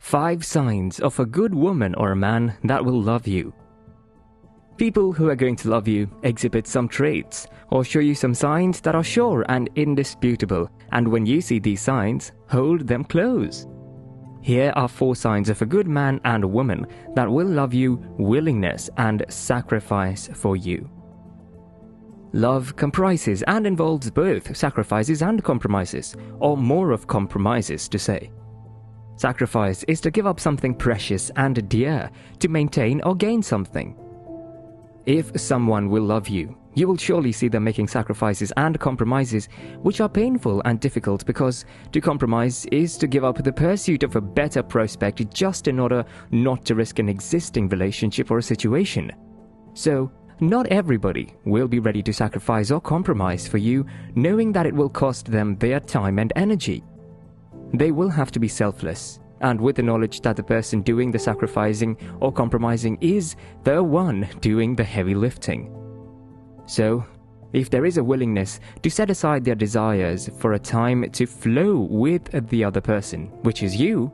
5 signs of a good woman or a man that will love you. People who are going to love you exhibit some traits or show you some signs that are sure and indisputable, and when you see these signs, hold them close. Here are 4 signs of a good man and woman that will love you, willingness and sacrifice for you. Love comprises and involves both sacrifices and compromises, or more of compromises to say. Sacrifice is to give up something precious and dear to maintain or gain something. If someone will love you, you will surely see them making sacrifices and compromises which are painful and difficult, because to compromise is to give up the pursuit of a better prospect just in order not to risk an existing relationship or a situation. So, not everybody will be ready to sacrifice or compromise for you, knowing that it will cost them their time and energy. They will have to be selfless, and with the knowledge that the person doing the sacrificing or compromising is the one doing the heavy lifting. So, if there is a willingness to set aside their desires for a time to flow with the other person, which is you,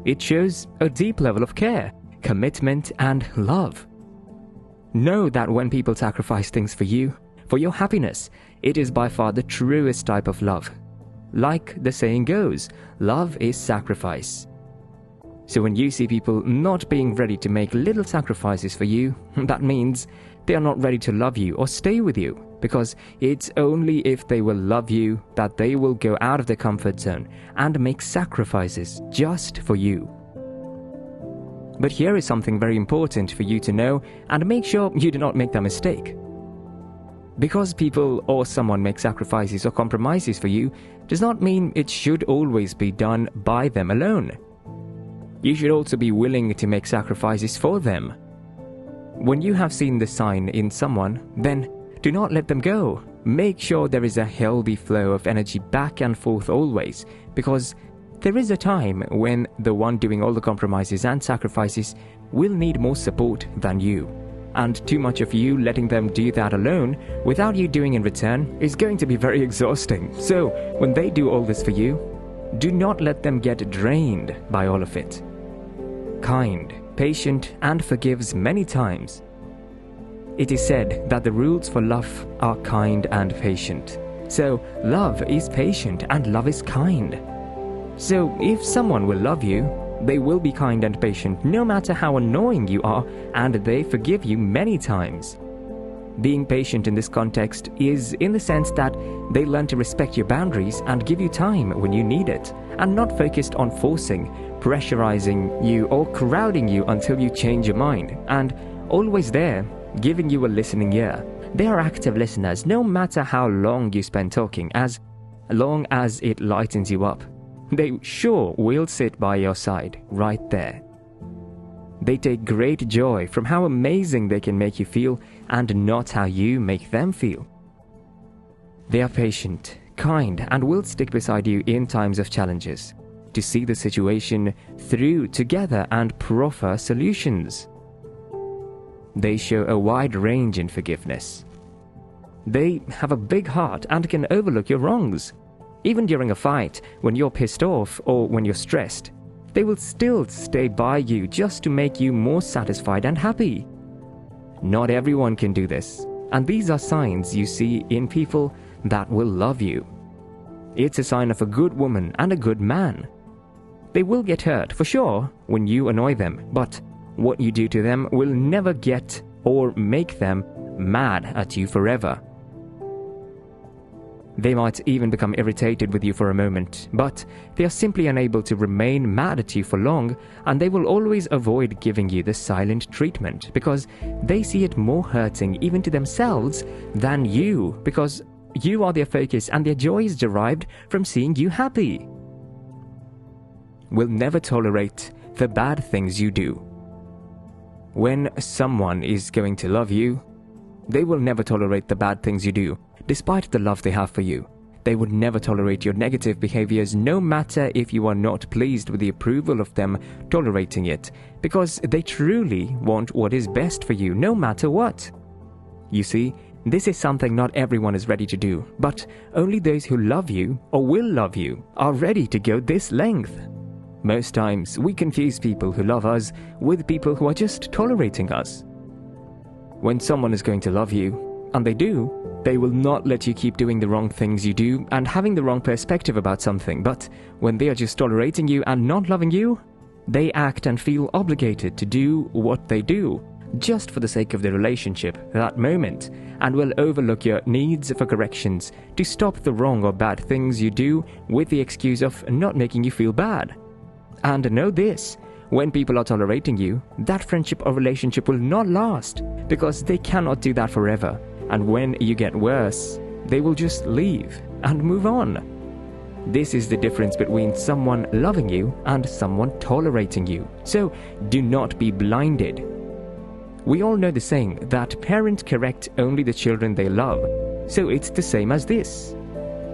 it shows a deep level of care, commitment, and love. Know that when people sacrifice things for you, for your happiness, it is by far the truest type of love. Like the saying goes, love is sacrifice. So when you see people not being ready to make little sacrifices for you, that means they are not ready to love you or stay with you, because it's only if they will love you that they will go out of their comfort zone and make sacrifices just for you. But here is something very important for you to know and make sure you do not make that mistake. Because people or someone makes sacrifices or compromises for you does not mean it should always be done by them alone. You should also be willing to make sacrifices for them. When you have seen the sign in someone, then do not let them go. Make sure there is a healthy flow of energy back and forth always, because there is a time when the one doing all the compromises and sacrifices will need more support than you. And too much of you letting them do that alone without you doing in return is going to be very exhausting. So when they do all this for you, do not let them get drained by all of it. Kind, patient, and forgives many times. It is said that the rules for love are kind and patient. So love is patient and love is kind. So if someone will love you, they will be kind and patient no matter how annoying you are, and they forgive you many times. Being patient in this context is in the sense that they learn to respect your boundaries and give you time when you need it, and not focused on forcing, pressurizing you or crowding you until you change your mind, and always there, giving you a listening ear. They are active listeners no matter how long you spend talking, as long as it lightens you up. They sure will sit by your side, right there. They take great joy from how amazing they can make you feel and not how you make them feel. They are patient, kind, and will stick beside you in times of challenges to see the situation through together and proffer solutions. They show a wide range in forgiveness. They have a big heart and can overlook your wrongs. Even during a fight, when you're pissed off or when you're stressed, they will still stay by you just to make you more satisfied and happy. Not everyone can do this, and these are signs you see in people that will love you. It's a sign of a good woman and a good man. They will get hurt, for sure, when you annoy them, but what you do to them will never get or make them mad at you forever. They might even become irritated with you for a moment, but they are simply unable to remain mad at you for long, and they will always avoid giving you the silent treatment because they see it more hurting even to themselves than you, because you are their focus and their joy is derived from seeing you happy. Will never tolerate the bad things you do. When someone is going to love you, they will never tolerate the bad things you do, despite the love they have for you. They would never tolerate your negative behaviors, no matter if you are not pleased with the approval of them tolerating it, because they truly want what is best for you, no matter what. You see, this is something not everyone is ready to do, but only those who love you or will love you are ready to go this length. Most times, we confuse people who love us with people who are just tolerating us. When someone is going to love you, and they do, they will not let you keep doing the wrong things you do and having the wrong perspective about something, but when they are just tolerating you and not loving you, they act and feel obligated to do what they do, just for the sake of the relationship, that moment, and will overlook your needs for corrections to stop the wrong or bad things you do with the excuse of not making you feel bad. And know this, when people are tolerating you, that friendship or relationship will not last, because they cannot do that forever. And when you get worse, they will just leave and move on. This is the difference between someone loving you and someone tolerating you. So do not be blinded. We all know the saying that parents correct only the children they love. So it's the same as this.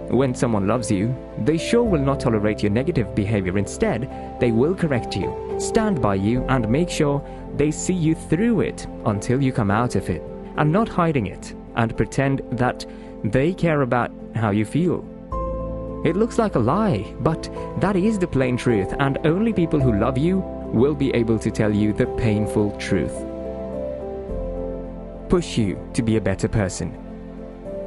When someone loves you, they sure will not tolerate your negative behavior. Instead, they will correct you, stand by you, and make sure they see you through it until you come out of it, and not hiding it and pretend that they care about how you feel. It looks like a lie, but that is the plain truth, and only people who love you will be able to tell you the painful truth. Push you to be a better person.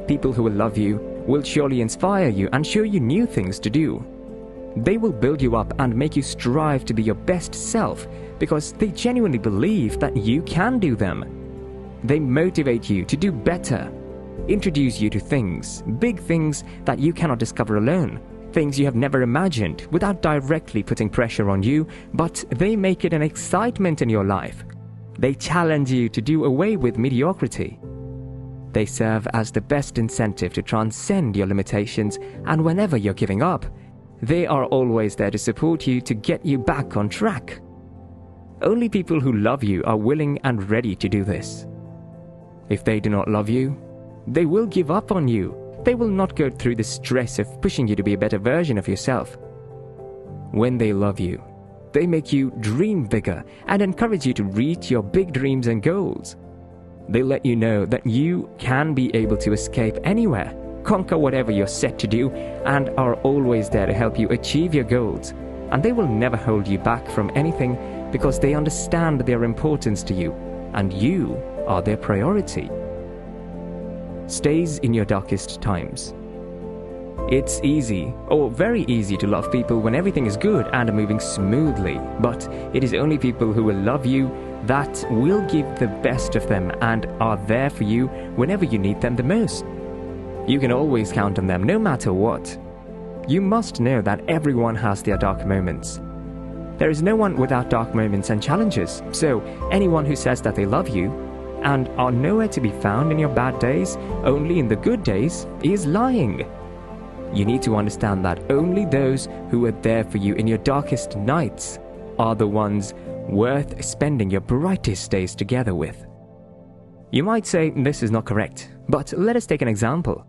People who will love you will surely inspire you and show you new things to do. They will build you up and make you strive to be your best self because they genuinely believe that you can do them. They motivate you to do better, introduce you to things, big things that you cannot discover alone, things you have never imagined without directly putting pressure on you, but they make it an excitement in your life. They challenge you to do away with mediocrity. They serve as the best incentive to transcend your limitations, and whenever you're giving up, they are always there to support you to get you back on track. Only people who love you are willing and ready to do this. If they do not love you, they will give up on you. They will not go through the stress of pushing you to be a better version of yourself. When they love you, they make you dream bigger and encourage you to reach your big dreams and goals. They let you know that you can be able to escape anywhere, conquer whatever you're set to do, and are always there to help you achieve your goals. And they will never hold you back from anything because they understand their importance to you, and you are their priority. Stays in your darkest times. It's easy, or very easy, to love people when everything is good and moving smoothly, but it is only people who will love you that will give the best of them and are there for you whenever you need them the most. You can always count on them no matter what. You must know that everyone has their dark moments. There is no one without dark moments and challenges, so anyone who says that they love you and are nowhere to be found in your bad days, only in the good days, is lying. You need to understand that only those who are there for you in your darkest nights are the ones worth spending your brightest days together with. You might say this is not correct, but let us take an example.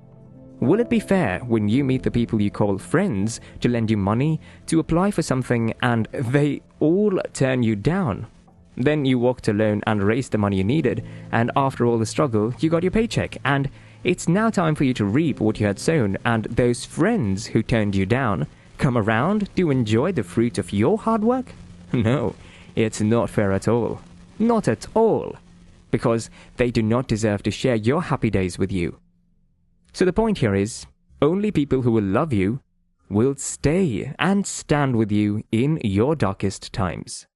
Will it be fair when you meet the people you call friends to lend you money to apply for something and they all turn you down? Then you walked alone and raised the money you needed, and after all the struggle, you got your paycheck, and it's now time for you to reap what you had sown, and those friends who turned you down come around to enjoy the fruit of your hard work? No, it's not fair at all. Not at all. Because they do not deserve to share your happy days with you. So the point here is, only people who will love you will stay and stand with you in your darkest times.